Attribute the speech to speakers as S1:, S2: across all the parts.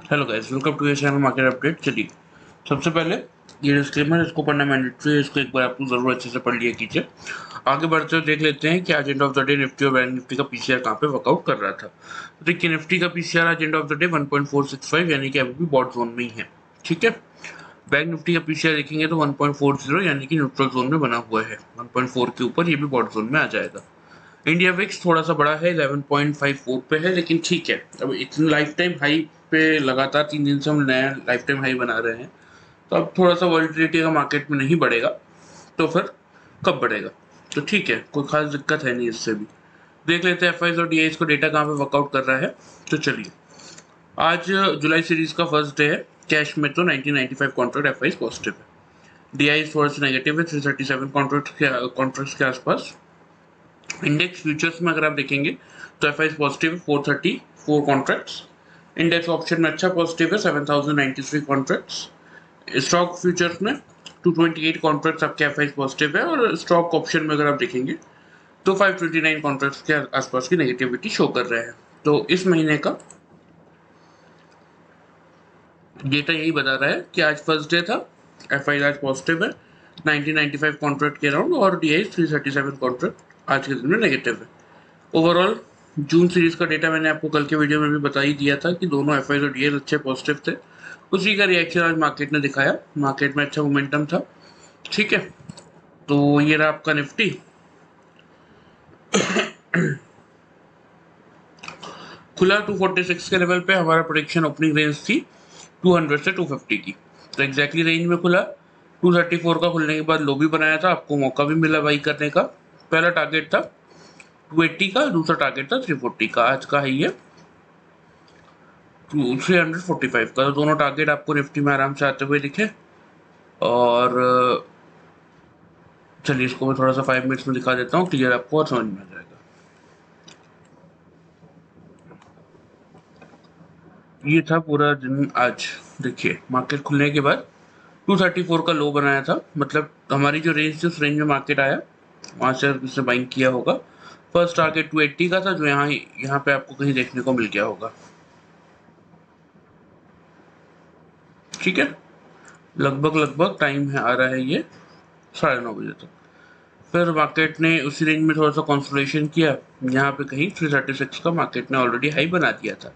S1: Hello guys, welcome to channel market update. चलिए, सबसे पहले ये डिस्क्लेमर, इसको पढ़ना मैंडेटरी है, इसको एक बार आपको जरूर अच्छे से पढ़ लिया कीजिए। आगे बढ़ते हुए देख लेते हैं कि आज end of the day Nifty और बैंक निफ्टी का पीसीआर कहाँ पे वर्कआउट कर रहा था। तो देखिए, निफ्टी का पीसीआर आज एंड ऑफ द डे 1.465 यानी कि अभी भी बॉट जोन में ही है। ठीक है। बैंक निफ्टी का पीसीआर देखेंगे तो 1.40 यानी कि न्यूट्रल जोन में बना हुआ है। 1.4 के ऊपर ये भी बॉट जोन में आ जाएगा। इंडिया विक्स थोड़ा सा बड़ा है, 11.54 पे है, लेकिन ठीक है। अब इतने लाइफ टाइम हाई पे लगातार 3 दिन से हम नया लाइफ टाइम हाई बना रहे हैं, तो अब थोड़ा सा वॉलिटिलिटी का मार्केट में नहीं बढ़ेगा तो फिर कब बढ़ेगा। तो ठीक है, कोई खास दिक्कत है नहीं इससे भी। देख लेते हैं एफआईज और डीआईज को डेटा कहाँ पे वर्कआउट कर रहा है। तो चलिए, आज जुलाई सीरीज का फर्स्ट डे है। कैश में तो 1995 कॉन्ट्रैक्ट एफआईज पॉजिटिव है, डीआईज थोड़ा सा नेगेटिव है 337 कॉन्ट्रैक्ट्स के आसपास। इंडेक्स फ्यूचर्स में अगर आप देखेंगे तो एफ आई पॉजिटिव है 434 कॉन्ट्रैक्ट्स। इंडेक्स ऑप्शन में अच्छा पॉजिटिव है 7093 कॉन्ट्रैक्ट्स। स्टॉक फ्यूचर्स में 228 कॉन्ट्रैक्ट्स आपके एफ आई पॉजिटिव है, और स्टॉक ऑप्शन में अगर आप देखेंगे तो 529 कॉन्ट्रैक्ट्स के आसपास की नेगेटिविटी शो कर रहे हैं। तो इस महीने का डेटा यही बता रहा है कि आज फर्स्ट डे था, एफ आई आज पॉजिटिव है 1995 कॉन्ट्रैक्ट के अराउंड, और डी आई 337 कॉन्ट्रैक्ट आज के दिन में नेगेटिव है। ओवरऑल जून सीरीज का डेटा मैंने आपको कल के वीडियो में भी बता ही दिया था कि दोनों एफ आई और डी अच्छे पॉजिटिव थे। उसी का रिएक्शन आज मार्केट ने दिखाया, मार्केट में अच्छा मोमेंटम था। ठीक है, तो ये रहा आपका निफ्टी। खुला 246 के लेवल पे, हमारा प्रोडिक्शन ओपनिंग रेंज थी 200 से 250 की, तो एग्जैक्टली रेंज में खुला। 234 का खुलने के बाद लो भी बनाया था, आपको मौका भी मिला बाई करने का। पहला टारगेट था 280 का, दूसरा टारगेट था 340 का। आज का हाई है 345 का। तो दोनों टारगेट आपको निफ्टी में आराम से आते हुए दिखे। और चलिए, इसको मैं थोड़ा सा 5 मिनट्स में दिखा देता हूँ, क्लियर आपको और समझ में आ जाएगा। ये था पूरा दिन आज। देखिए, मार्केट खुलने के बाद 234 का लो बनाया था, मतलब हमारी जो रेंज थी उस रेंज में मार्केट आया, वहां से उसने बाइंग किया होगा। फर्स्ट टारगेट 280 का था, जो यहाँ यहाँ पे आपको कहीं देखने को मिल गया होगा। ठीक है, लगभग लगभग टाइम है आ रहा है ये 9:30 बजे तक। फिर मार्केट ने उसी रेंज में थोड़ा सा कंसोलिडेशन किया, यहाँ पे कहीं 336 का मार्केट ने ऑलरेडी हाई बना दिया था।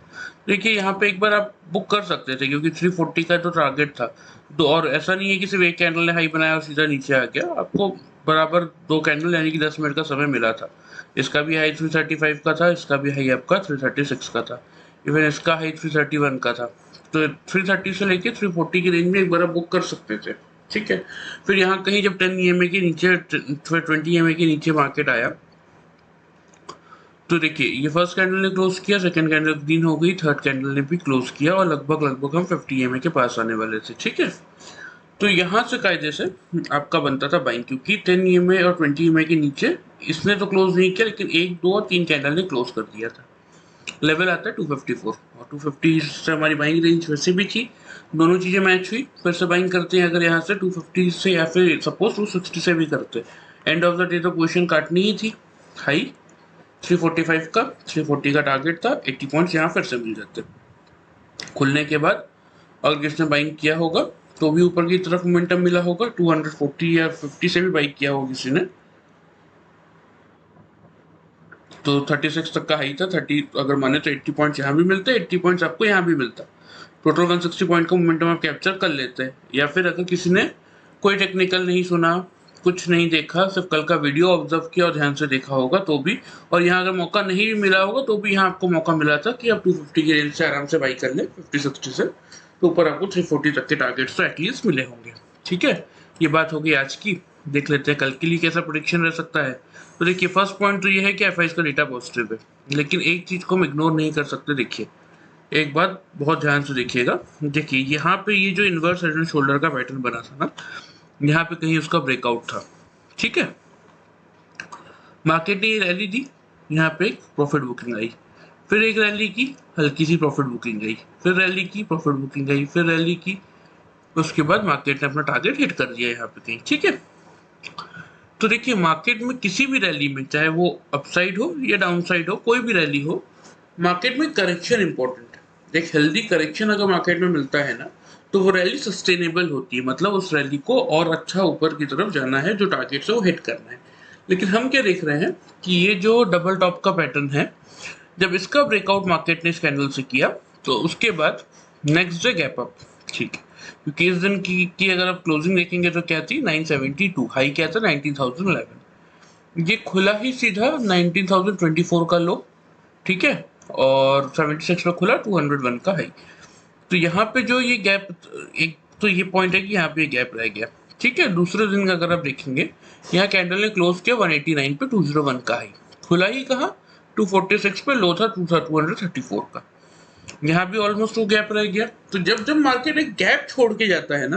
S1: देखिए, यहाँ पे एक बार आप बुक कर सकते थे, क्योंकि 340 का तो टारगेट था। दो, और ऐसा नहीं है कि सिर्फ एक कैंडल ने हाई बनाया और सीधा नीचे आ गया, आपको बराबर दो कैंडल यानी कि 10 मिनट का समय मिला था। इसका भी हाई 335 का था, इसका भी हाई आपका 336 का था, इवन इसका हाई 331 का था। तो 330 से लेके 340 की रेंज में एक बार आप बुक कर सकते थे। ठीक है, फिर यहाँ कहीं जब 10 ईएमए के नीचे, 20 ईएमए के नीचे मार्केट आया, तो देखिए ये फर्स्ट कैंडल ने क्लोज किया, सेकंड कैंडल ग्रीन हो गई, थर्ड कैंडल ने भी क्लोज किया, और लगभग लगभग हम 50 ईएमए के पास आने वाले थे। ठीक है, तो यहाँ से कायदे से आपका बनता था बाइंग, क्योंकि 10 ईएमए और 20 ईएमए के नीचे इसने तो क्लोज नहीं किया, लेकिन 1, 2 और 3 कैंडल ने क्लोज कर दिया था। लेवल आता है 254, और 250 से हमारी बाइंग रेंज वैसे भी थी। दोनों चीज़ें मैच हुई, फिर से बाइंग करते हैं। अगर यहाँ से 250 से, या फिर सपोज 260 से भी करते, एंड ऑफ द डे तो पोजीशन काटनी ही थी। हाई 345 का, 340 का टारगेट था, 80 पॉइंट्स यहाँ फिर से मिल जाते। खुलने के बाद अगर किसने बाइंग किया होगा तो भी ऊपर की तरफ मोमेंटम मिला होगा, 240 या 50 से भी बाइंग किया होगा किसी ने, तो 36 तक का हाई था। 30 अगर माने तो 80 पॉइंट्स यहाँ भी मिलते, 80 पॉइंट्स आपको यहाँ भी मिलता। टोटल 160 पॉइंट का मोमेंटम आप कैप्चर कर लेते हैं। या फिर अगर किसी ने कोई टेक्निकल नहीं सुना, कुछ नहीं देखा, सिर्फ कल का वीडियो ऑब्जर्व किया और ध्यान से देखा होगा तो भी, और यहाँ अगर मौका नहीं भी मिला होगा तो भी यहाँ आपको मौका मिला था कि आप 250 की रेंज से आराम से बाई कर ले, 50-60 से, तो ऊपर आपको 340 तक के टारगेट्स तो एटलीस्ट मिले होंगे। ठीक है, ये बात होगी आज की। देख लेते हैं कल के लिए कैसा प्रोडिक्शन रह सकता है। तो देखिए, फर्स्ट पॉइंट तो ये है कि एफआईज का डेटा पॉजिटिव है, लेकिन एक चीज को हम इग्नोर नहीं कर सकते। देखिए, एक बात बहुत ध्यान से देखिएगा। देखिए, यहाँ पे ये जो इन्वर्स हेड एंड शोल्डर का पैटर्न बना था ना, यहाँ पे कहीं उसका ब्रेकआउट था। ठीक है, मार्केट ने ये रैली दी, यहाँ पे एक प्रॉफिट बुकिंग आई, फिर एक रैली की, हल्की सी प्रॉफिट बुकिंग आई, फिर रैली की, प्रॉफिट बुकिंग आई, फिर रैली की। उसके बाद मार्केट ने अपना टारगेट हिट कर दिया यहाँ पे कहीं। ठीक है, तो देखिए, मार्केट में किसी भी रैली में, चाहे वो अपसाइड हो या डाउनसाइड हो, कोई भी रैली हो, मार्केट में करेक्शन इंपॉर्टेंट है। एक हेल्दी करेक्शन अगर मार्केट में मिलता है ना, तो वो रैली सस्टेनेबल होती है, मतलब उस रैली को और अच्छा ऊपर की तरफ जाना है, जो टारगेट से वो हिट करना है। लेकिन हम क्या देख रहे हैं कि ये जो डबल टॉप का पैटर्न है, जब इसका ब्रेकआउट मार्केट ने इस कैंडल से किया, तो उसके बाद नेक्स्ट डे गैप अप, ठीक है, क्योंकि इस दिन की अगर आप क्लोजिंग देखेंगे तो क्या थी 972, हाई क्या था 19,011, ये खुला ही सीधा 19,024 का लो, ठीक है, और 76 पे खुला 201 का हाई। तो यहाँ पे जो ये गैप, एक तो ये पॉइंट है कि यहाँ पे गैप रह गया, ठीक है। दूसरे दिन का अगर आप देखेंगे, यहाँ कैंडल ने क्लोज किया 189 पे 201 का हाई, खुला ही कहा 246 पे, लो था 234 का, यहाँ भी ऑलमोस्ट वो गैप रह गया। तो जब जब मार्केट एक गैप छोड़ के जाता है ना,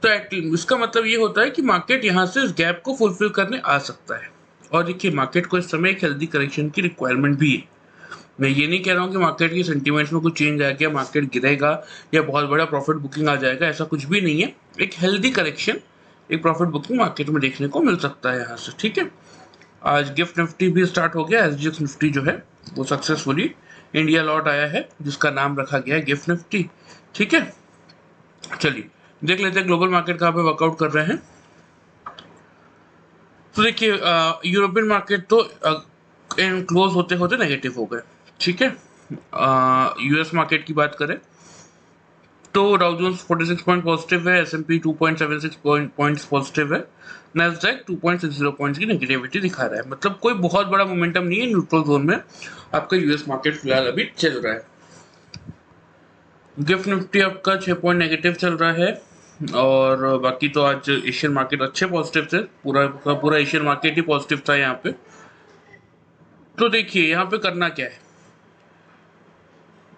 S1: तो इसका मतलब ये होता है कि मार्केट यहाँ से इस गैप को फुलफिल करने आ सकता है। और देखिए मार्केट को इस समय एक हेल्दी करेक्शन की रिक्वायरमेंट भी है। मैं ये नहीं कह रहा हूँ कि मार्केट की सेंटीमेंट्स में कुछ चेंज आ गया, मार्केट गिरेगा या बहुत बड़ा प्रॉफिट बुकिंग आ जाएगा, ऐसा कुछ भी नहीं है। एक हेल्दी करेक्शन, एक प्रॉफिट बुकिंग मार्केट में देखने को मिल सकता है यहाँ से, ठीक है। आज गिफ्ट निफ्टी भी स्टार्ट हो गया, एसजीएक्स निफ्टी जो है वो सक्सेसफुली इंडिया लौट आया है, जिसका नाम रखा गया है गिफ्ट निफ्टी, ठीक है। चलिए देख लेते हैं ग्लोबल मार्केट कहाँ पे वर्कआउट कर रहे हैं। तो देखिए यूरोपियन मार्केट तो क्लोज होते होते नेगेटिव हो गए, ठीक है। यूएस मार्केट की बात करें तो डाउ जोन्स 46 पॉइंट पॉजिटिव है, एसएनपी 2.76 पॉइंट्स पॉजिटिव है, नैस्डैक 2.60 पॉइंट्स की नेगेटिविटी दिखा रहा है। मतलब कोई बहुत बड़ा मोमेंटम नहीं है, न्यूट्रल जोन में आपका यूएस मार्केट फिलहाल अभी चल रहा है। गिफ्ट निफ्टी आपका 6 पॉइंट नेगेटिव चल रहा है, और बाकी तो आज एशियन मार्केट अच्छे पॉजिटिव थे, पूरा एशियन मार्केट ही पॉजिटिव था यहाँ पे। तो देखिए यहाँ पे करना क्या है,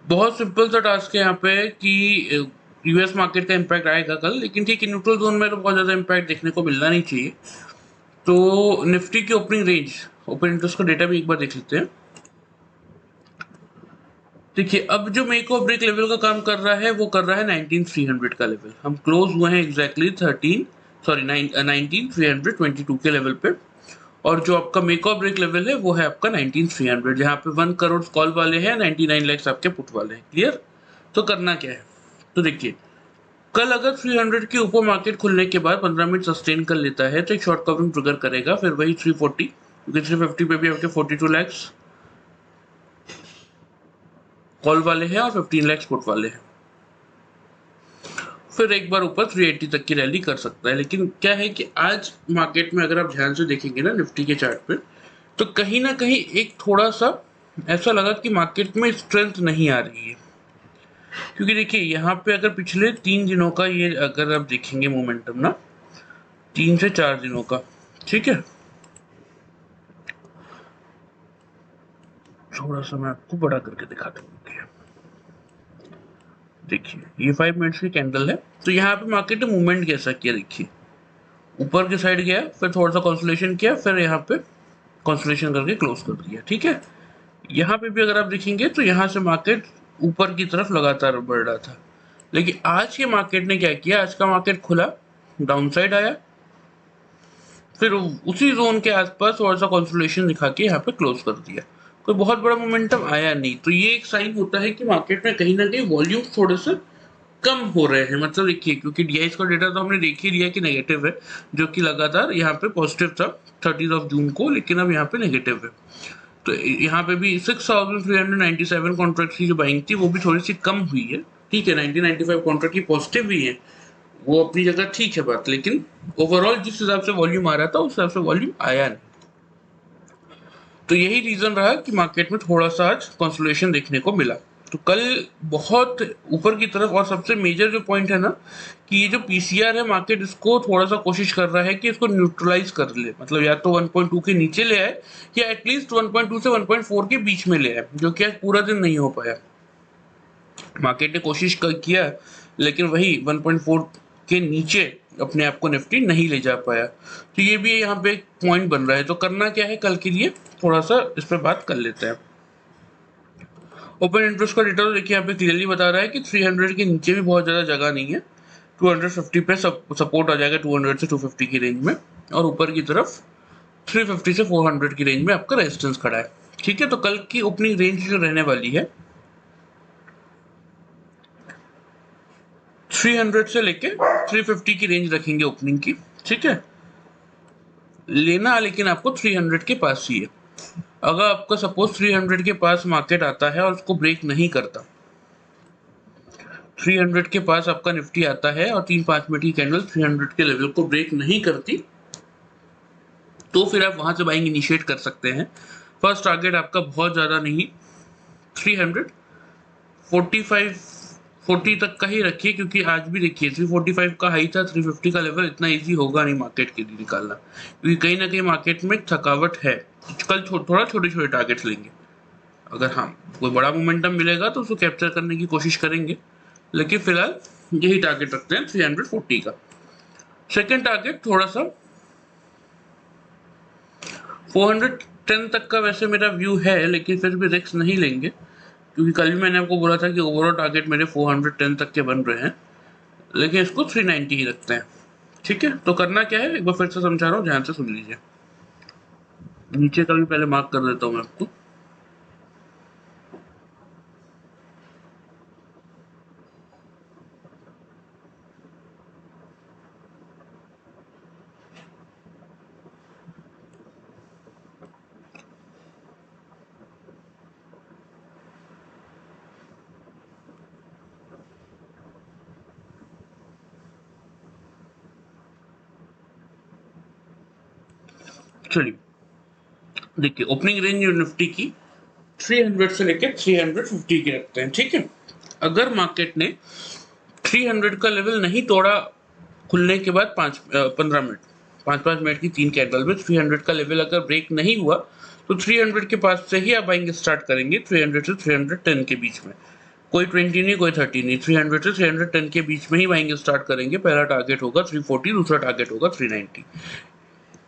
S1: बहुत सिंपल सा टास्क है यहाँ पे कि यूएस मार्केट का इम्पैक्ट आएगा कल, लेकिन ठीक है न्यूट्रल जोन में तो बहुत ज़्यादा इम्पैक्ट देखने को मिलना नहीं चाहिए। तो निफ्टी की ओपनिंग रेंज, ओपन इंटरेस्ट का डेटा भी एक बार देख लेते हैं। देखिए अब जो मेक और ब्रेक लेवल का काम कर रहा है वो कर रहा है 19,300 का लेवल। हम क्लोज हुए हैं एग्जैक्टली 19,322 के लेवल पे, और जो आपका मेक और ब्रेक लेवल है वो है आपका 19,300, जहाँ पे 1 करोड़ कॉल वाले हैं, 99 लाख आपके पुट वाले हैं। क्लियर। तो करना क्या है, तो देखिए कल अगर 300 के ऊपर मार्केट खुलने के बाद 15 मिनट सस्टेन कर लेता है तो एक शॉर्ट कवरिंग ट्रिगर करेगा, फिर वही 340, क्योंकि 350 पे भी आपके 42 लाख कॉल वाले हैं और 15 लाख पुट वाले हैं। फिर एक बार ऊपर 380 तक की रैली कर सकता है। लेकिन क्या है कि आज मार्केट में अगर आप ध्यान से देखेंगे ना निफ्टी के चार्ट पे, तो कहीं ना कहीं एक थोड़ा सा ऐसा लगा कि मार्केट में स्ट्रेंथ नहीं आ रही है। क्योंकि देखिए यहाँ पे अगर पिछले 3 दिनों का ये अगर आप देखेंगे मोमेंटम ना, 3 से 4 दिनों का, ठीक है, थोड़ा सा मैं आपको बड़ा करके दिखाता हूँ। देखिए ये 5 मिनट्स की कैंडल है, तो यहाँ पे मार्केट ने मूवमेंट कैसा किया, देखिए ऊपर की साइड गया, फिर थोड़ा सा कंसोलिडेशन किया, फिर यहाँ पे कंसोलिडेशन करके क्लोज कर दिया, ठीक है। यहाँ पे भी अगर आप देखेंगे तो यहाँ से मार्केट ऊपर की तरफ लगातार बढ़ रहा था, लेकिन आज के मार्केट ने क्या किया, आज का मार्केट खुला डाउन साइड आया, फिर उसी जोन के आसपास थोड़ा सा कंसोलिडेशन दिखा के यहाँ पे क्लोज कर दिया। कोई बहुत बड़ा मोमेंटम आया नहीं, तो ये एक साइन होता है कि मार्केट में कहीं ना कहीं वॉल्यूम थोड़े से कम हो रहे हैं। मतलब देखिए क्योंकि डीआईएस का डेटा तो हमने देख ही लिया कि नेगेटिव है, जो कि लगातार यहाँ पे पॉजिटिव था 30 जून को, लेकिन अब यहाँ पे नेगेटिव है। तो यहाँ पे भी 6,397 कॉन्ट्रैक्ट की जो बाइंग थी वो भी थोड़ी सी कम हुई है, ठीक है। 1995 कॉन्ट्रैक्ट की पॉजिटिव भी है, वो अपनी जगह ठीक है बात, लेकिन ओवरऑल जिस हिसाब से वॉल्यूम आ रहा था उस हिसाब से वॉल्यूम आया नहीं। तो यही रीजन रहा कि मार्केट में थोड़ा सा आज कंसोलिडेशन देखने को मिला। तो कल बहुत ऊपर की तरफ, और सबसे मेजर जो पॉइंट है ना कि ये जो पीसीआर है मार्केट इसको थोड़ा सा कोशिश कर रहा है कि इसको न्यूट्रलाइज कर ले, मतलब या तो 1.2 के नीचे ले आए या एटलीस्ट 1.2 से 1.4 के बीच में ले आए, जो कि आज पूरा दिन नहीं हो पाया। मार्केट ने कोशिश किया, लेकिन वही 1.4 के नीचे अपने आप को निफ्टी नहीं ले जा पाया। तो ये भी यहाँ पे एक पॉइंट बन रहा है। तो करना क्या है कल के लिए, थोड़ा सा इस पर बात कर लेते हैं। ओपन इंटरेस्ट का डेटा तो देखिए यहाँ पे क्लियरली बता रहा है कि 300 के नीचे भी बहुत ज़्यादा जगह नहीं है, 250 पे सपोर्ट आ जाएगा 200 से 250 की रेंज में, और ऊपर की तरफ 350 से 400 की रेंज में आपका रेजिस्टेंस खड़ा है, ठीक है। तो कल की ओपनिंग रेंज जो रहने वाली है 300 से लेके 350 की रेंज रखेंगे ओपनिंग की, ठीक है। लेना लेकिन आपको 300 के पास ही है। अगर आपका सपोज 300 के पास मार्केट आता है और उसको ब्रेक नहीं करता, 300 के पास आपका निफ्टी आता है और 3-5 मिनट की कैंडल 300 के लेवल को ब्रेक नहीं करती, तो फिर आप वहां से बाइंग इनिशिएट कर सकते हैं। फर्स्ट टारगेट आपका बहुत ज्यादा नहीं, 300 45 40 तक का ही रखिए, क्योंकि आज भी देखिए 345 का हाई था, 350 का लेवल इतना इजी होगा नहीं मार्केट के लिए निकालना, क्योंकि कहीं ना कहीं मार्केट में थकावट है। कल थोड़ा छोटे छोटे टारगेट्स लेंगे, अगर हाँ कोई बड़ा मोमेंटम मिलेगा तो उसको कैप्चर करने की कोशिश करेंगे, लेकिन फिलहाल यही टारगेट रखते हैं 340 का। सेकेंड टारगेट थोड़ा सा 410 तक का वैसे मेरा व्यू है, लेकिन फिर भी रिस्क नहीं लेंगे, क्योंकि कल भी मैंने आपको बोला था कि ओवरऑल टारगेट मेरे 410 तक के बन रहे हैं, लेकिन इसको 390 ही रखते हैं, ठीक है। तो करना क्या है, एक बार फिर से समझा रहा हूँ, ध्यान से सुन लीजिए। नीचे का भी पहले मार्क कर देता हूँ मैं आपको। चलिए देखिए, ओपनिंग रेंज निफ्टी की 300 से लेकर 350 की रखते हैं, ठीक है। अगर मार्केट ने 300 का लेवल नहीं तोड़ा खुलने के बाद 15 मिनट, 5-5 मिनट की 3 कैंडल में 300 का लेवल अगर ब्रेक नहीं हुआ, तो 300 के पास से ही आप बाइंग स्टार्ट करेंगे, 300 से 310 के बीच में। कोई 20 नहीं, कोई 30 नहीं, 300 से 310 के बीच में ही बाइंग स्टार्ट करेंगे। पहला टारगेट होगा 340, दूसरा टारगेट होगा 390।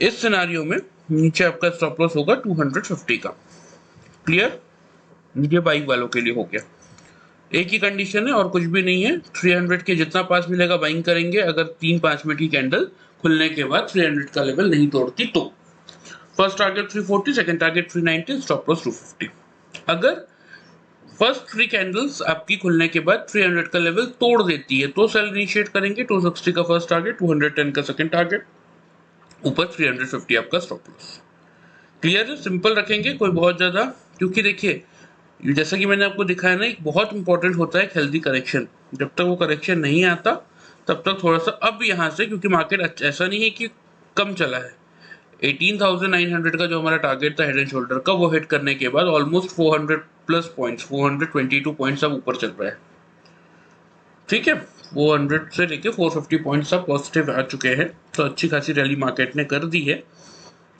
S1: इस सिनारियो में नीचे आपका स्टॉप लॉस होगा 250 का। क्लियर? ये बाइक वालों के लिए हो गया। एक ही कंडीशन है और कुछ भी नहीं है, 300 के जितना पास मिलेगा बाइंग करेंगे, अगर 3-5 मिनट की कैंडल खुलने के बाद 300 का लेवल नहीं तोड़ती तो। First target 340, second target 390, stop loss 250। अगर फर्स्ट 3 कैंडल्स आपकी खुलने के बाद 300 का लेवल तोड़ देती है तो सेल इनिशिएट करेंगे, 260 का फर्स्ट टारगेट, 210 का सेकंड टारगेट, ऊपर 350 आपका स्टॉप लॉस। क्लियर है? सिंपल रखेंगे, कोई बहुत ज्यादा, क्योंकि देखिए जैसा कि मैंने आपको दिखाया ना, एक बहुत इंपॉर्टेंट होता है हेल्दी करेक्शन। जब तक वो करेक्शन नहीं आता तब तक थोड़ा सा, अब यहाँ से क्योंकि मार्केट ऐसा नहीं है कि कम चला है, 18,900 का जो हमारा टारगेट था हेड एंड शोल्डर का, वो हिट करने के बाद ऑलमोस्ट 400 प्लस पॉइंट्स, 422 पॉइंट्स अब ऊपर चल रहा है, ठीक है। 400 से लेके 450 पॉइंट्स अब पॉजिटिव आ चुके हैं, तो अच्छी खासी रैली मार्केट ने कर दी है,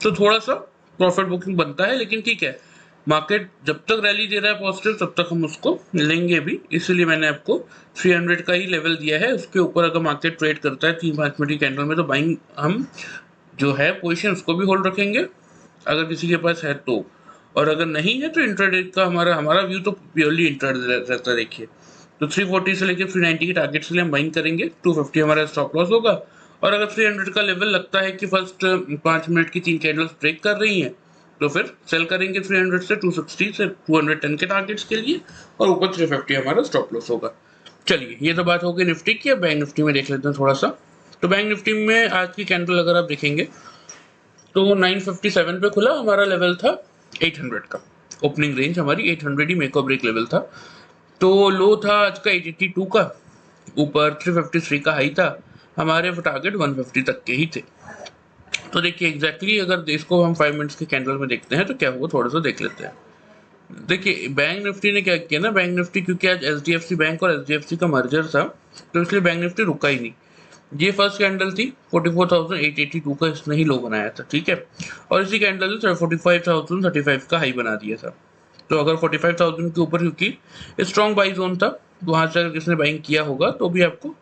S1: तो थोड़ा सा प्रॉफिट बुकिंग बनता है, लेकिन ठीक है, मार्केट जब तक रैली दे रहा है पॉजिटिव तब तक हम उसको लेंगे भी, इसलिए मैंने आपको 300 का ही लेवल दिया है। उसके ऊपर अगर मार्केट ट्रेड करता है 3-5 मिनट की कैंडल में, तो बाइंग हम जो है पोजीशन उसको भी होल्ड रखेंगे अगर किसी के पास है तो, और अगर नहीं है तो इंट्राडे का हमारा हमारा व्यू तो प्योरली इंट्राडे रहता है। देखिए तो 340 से लेकर 390 के टारगेट के लिए हम बाइंग करेंगे, 250 हमारा स्टॉप लॉस होगा, और अगर 300 का लेवल लगता है कि फर्स्ट 5 मिनट की 3 कैंडल्स ब्रेक कर रही हैं, तो फिर सेल करेंगे 300 से 260 से 210 के टारगेट्स के लिए, और ऊपर 350 हमारा स्टॉप लॉस होगा। चलिए ये तो बात हो गई निफ्टी की। अब बैंक निफ्टी में देख लेते हैं थोड़ा सा। तो बैंक निफ्टी में आज की कैंडल अगर आप देखेंगे तो 957 पे खुला, हमारा लेवल था 800 का, ओपनिंग रेंज हमारी 800 ही मेक और ब्रेक लेवल था। तो लो था आज का 882 का, ऊपर 353 का हाई था, हमारे टारगेट 150 तक के ही थे। तो देखिए एग्जैक्टली अगर इसको हम 5 मिनट्स के कैंडल में देखते हैं तो क्या हुआ, थोड़ा सा देख लेते हैं। देखिए बैंक निफ्टी ने क्या किया ना, बैंक निफ्टी क्योंकि आज एचडीएफसी बैंक और एचडीएफसी का मर्जर था, तो इसलिए बैंक निफ्टी रुका ही नहीं। ये फर्स्ट कैंडल थी 44,882 का, इसने ही लो बनाया था, ठीक है, और इसी कैंडल ने 45,035 का हाई बना दिया था। तो अगर 45,000 के ऊपर, क्योंकि स्ट्रॉन्ग बाई जोन था, वहां से अगर किसने बाइंग किया होगा तो भी आपको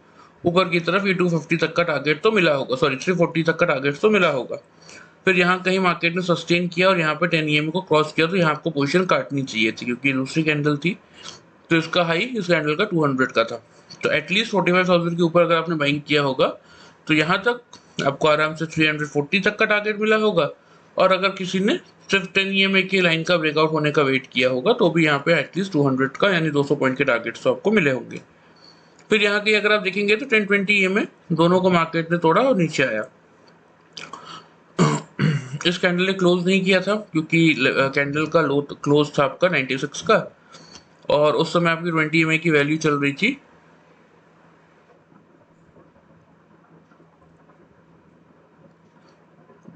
S1: ऊपर की तरफ ये 250 तक का टारगेट तो मिला होगा, सॉरी 340 तक का टारगेट तो मिला होगा। फिर यहाँ कहीं मार्केट ने सस्टेन किया और यहाँ पे 10 EMA को क्रॉस किया, तो यहाँ आपको पोजीशन काटनी चाहिए थी, क्योंकि दूसरी कैंडल थी, तो इसका हाई इस कैंडल का 200 का था। तो एटलीस्ट 45,000 के ऊपर अगर आपने बाइंग किया होगा तो यहाँ तक आपको आराम से 340 तक का टारगेट मिला होगा, और अगर किसी ने सिर्फ 10 EMA की लाइन का ब्रेकआउट होने का वेट किया होगा तो भी यहाँ पे एटलीस्ट 200 का यानी 200 पॉइंट के टारगेट तो आपको मिले होंगे। फिर यहाँ की अगर आप देखेंगे तो 10-20 EMA दोनों को मार्केट ने तोड़ा और नीचे आया। इस कैंडल ने क्लोज नहीं किया था क्योंकि कैंडल का लो क्लोज था आपका 96 का, और उस समय आपकी 20 EMA की वैल्यू चल रही थी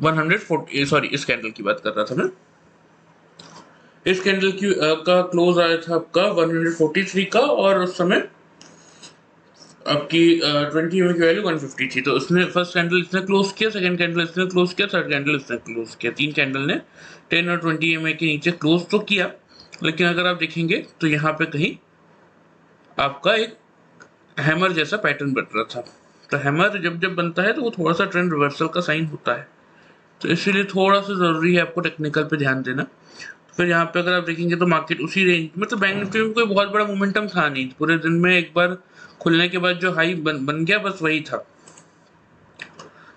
S1: 140, सॉरी इस कैंडल की बात कर रहा था मैं। इस कैंडल की का क्लोज आया था आपका 143 का, और उस समय आपकी 20 EMA की वैल्यू 150 थी। तो उसने फर्स्ट कैंडल इसने क्लोज किया, सेकंड कैंडल इसने क्लोज किया, थर्ड कैंडल इसने क्लोज किया। 3 कैंडल ने 10 और 20 EMA के नीचे क्लोज तो किया, लेकिन अगर आप देखेंगे तो यहाँ पे कहीं आपका एक हैमर जैसा पैटर्न बन रहा था। तो हैमर जब जब बनता है तो वो थोड़ा सा ट्रेंड रिवर्सल का साइन होता है, तो इसीलिए थोड़ा सा ज़रूरी है आपको टेक्निकल पे ध्यान देना। फिर यहाँ पे अगर आप देखेंगे तो मार्केट उसी रेंज में, तो बैंक निफ्टी में कोई बहुत बड़ा मोमेंटम था नहीं पूरे दिन में। एक बार खुलने के बाद जो हाई बन गया बस वही था,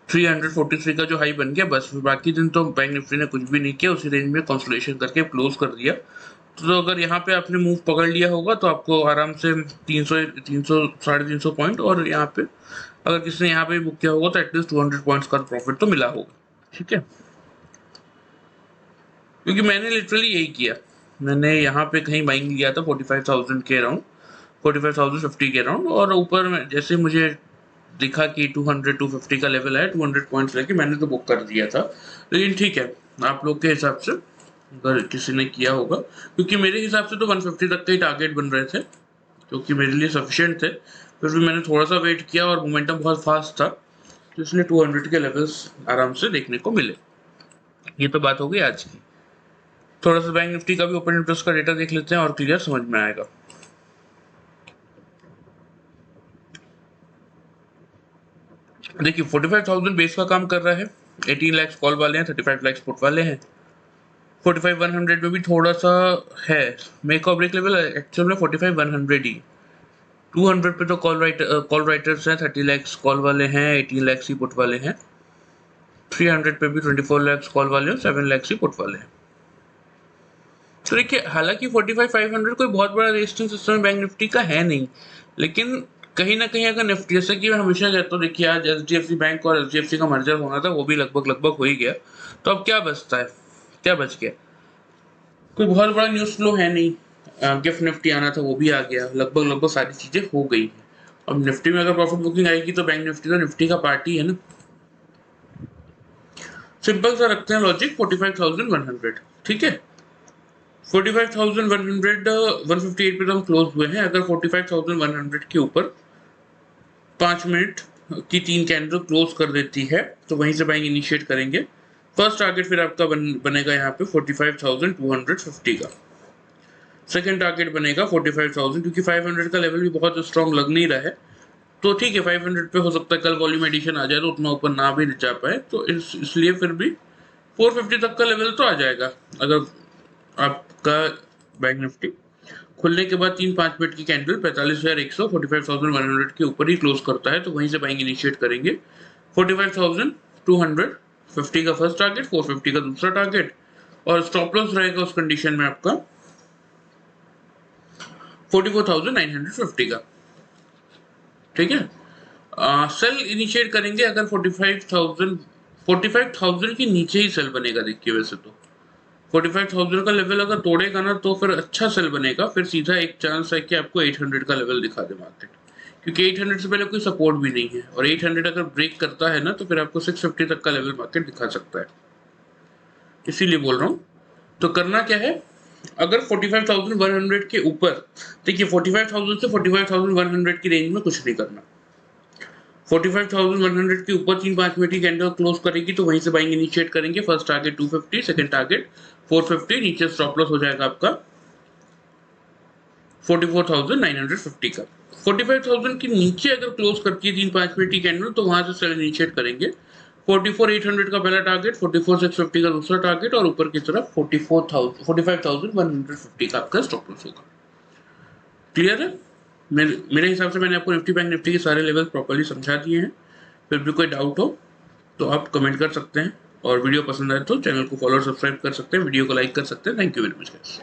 S1: 343 का जो हाई बन गया बस। बाकी दिन तो बैंक निफ्टी ने कुछ भी नहीं किया, उसी रेंज में कंसोलिडेशन करके क्लोज कर दिया। तो अगर यहाँ पे आपने मूव पकड़ लिया होगा तो आपको आराम से 300 300 पॉइंट, और यहाँ पे अगर किसी ने यहाँ पे बुक किया होगा तो एटलीस्ट 200 पॉइंट्स का प्रॉफिट तो मिला होगा। ठीक है, क्योंकि मैंने लिटरली यही किया। मैंने यहाँ पे कहीं बाइंग लिया था 45,000 के अराउंड, 45,050 के अराउंड, और ऊपर में जैसे मुझे दिखा कि 200-250 का लेवल है, 200 पॉइंट्स लेके मैंने तो बुक कर दिया था। लेकिन ठीक है, आप लोग के हिसाब से अगर किसी ने किया होगा, क्योंकि मेरे हिसाब से तो 150 तक के ही टारगेट बन रहे थे, क्योंकि मेरे लिए सफिशिएंट थे। फिर भी मैंने थोड़ा सा वेट किया और मोमेंटम बहुत फास्ट था, तो इसलिए 200 के लेवल्स आराम से देखने को मिले। ये तो बात हो गई आज की। थोड़ा सा बैंक निफ्टी का भी ओपन इंटरेस्ट का डेटा देख लेते हैं और क्लियर समझ में आएगा। देखिए 45,000 बेस का काम कर रहा है, 18 लाख कॉल वाले हैं, 35 लाख पुट वाले हैं। 45,100 में भी थोड़ा सा है, मेक और ब्रेक लेवल एक्चुअल में 45,100 ही। 200 पे तो कॉल राइटर्स हैं, 30 लाख कॉल वाले हैं, 18 लाख ही पुट वाले हैं। 300 पे भी 24 लाख कॉल वाले हैं, 7 लाख ही पुट वाले हैं। तो देखिए, हालांकि 45,500 कोई बहुत बड़ा रेजिस्टेंस इस समय बैंक निफ्टी का है नहीं, लेकिन कहीं ना कहीं अगर निफ्टी, जैसे कि मैं हमेशा कहता हूँ, देखिए आज HDFC बैंक और HDFC का मर्जर होना था, वो भी लगभग हो ही गया। तो अब क्या बचता है, क्या बच गया? कोई बहुत बड़ा न्यूज़ फ्लो है नहीं। गिफ्ट निफ्टी आना था वो भी आ गया, लगभग सारी चीजें हो गई हैं। अब निफ्टी में अगर प्रॉफिट बुकिंग आएगी तो बैंक निफ्टी तो निफ्टी का पार्टी है ना। सिंपल सा रखते हैं लॉजिक, 45,100। ठीक है, 45,100 158 पे तो हम क्लोज हुए हैं। अगर 45,100 के ऊपर 5 मिनट की 3 कैंडल क्लोज कर देती है तो वहीं से बाइंग इनिशिएट करेंगे। फर्स्ट टारगेट फिर आपका बनेगा यहाँ पे 45,250 का। सेकंड टारगेट बनेगा 45,000, क्योंकि 500 का लेवल भी बहुत स्ट्रॉन्ग लग नहीं रहा है। तो ठीक है, 500 पे हो सकता है कल वॉल्यूम एडिशन आ जाए तो उतना ऊपर ना भी जा पाए, तो इसलिए फिर भी 450 तक का लेवल तो आ जाएगा। अगर आपका बैंक निफ्टी खुलने के बाद 3-5 मिनट की कैंडल 45,100 45,100 के ऊपर ही क्लोज करता है तो वहीं से बाइंग इनिशिएट करेंगे। 45,250 का फर्स्ट टारगेट, 450 का दूसरा टारगेट, और स्टॉप लॉस रहेगा उस कंडीशन में आपका 44,950 का। ठीक है, सेल इनिशिएट करेंगे अगर 45,000 के नीचे ही सेल बनेगा। देखिए वैसे तो 45,000 का लेवल अगर तोड़ेगा ना तो फिर अच्छा सेल बनेगा, फिर सीधा एक चांस है कि आपको 800 का लेवल दिखा दे मार्केट, क्योंकि 800 से पहले कोई सपोर्ट भी नहीं है, और 800 अगर ब्रेक करता है ना तो फिर आपको 650 तक का लेवल मार्केट दिखा सकता है। इसीलिए बोल रहा हूँ। तो करना क्या है, अगर 45,100 के ऊपर, देखिए 45,000 से 45,100 की रेंज में कुछ नहीं करना। 45,100 के ऊपर 3-5 मिनट की कैंडल क्लोज करेगी तो वहीं से बाइंग इनिशिएट करेंगे। फर्स्ट टारगेट 250, सेकंड टारगेट 450, नीचे स्टॉप लॉस हो जाएगा आपका 44,950 का। 45,000 के नीचे अगर क्लोज करती है 3-5 मिनट की कैंडल तो वहां से सेल इनिशिएट करेंगे। 44,800 का पहला टारगेट, 44,650 का दूसरा टारगेट, और ऊपर की तरफ 45,150 का आपका स्टॉप लॉस होगा। क्लियर है? मेरे हिसाब से मैंने आपको निफ्टी बैंक निफ्टी के सारे लेवल प्रॉपर्ली समझा दिए हैं। फिर भी कोई डाउट हो तो आप कमेंट कर सकते हैं, और वीडियो पसंद आए तो चैनल को फॉलो और सब्सक्राइब कर सकते हैं, वीडियो को लाइक कर सकते हैं। Thank you very much guys.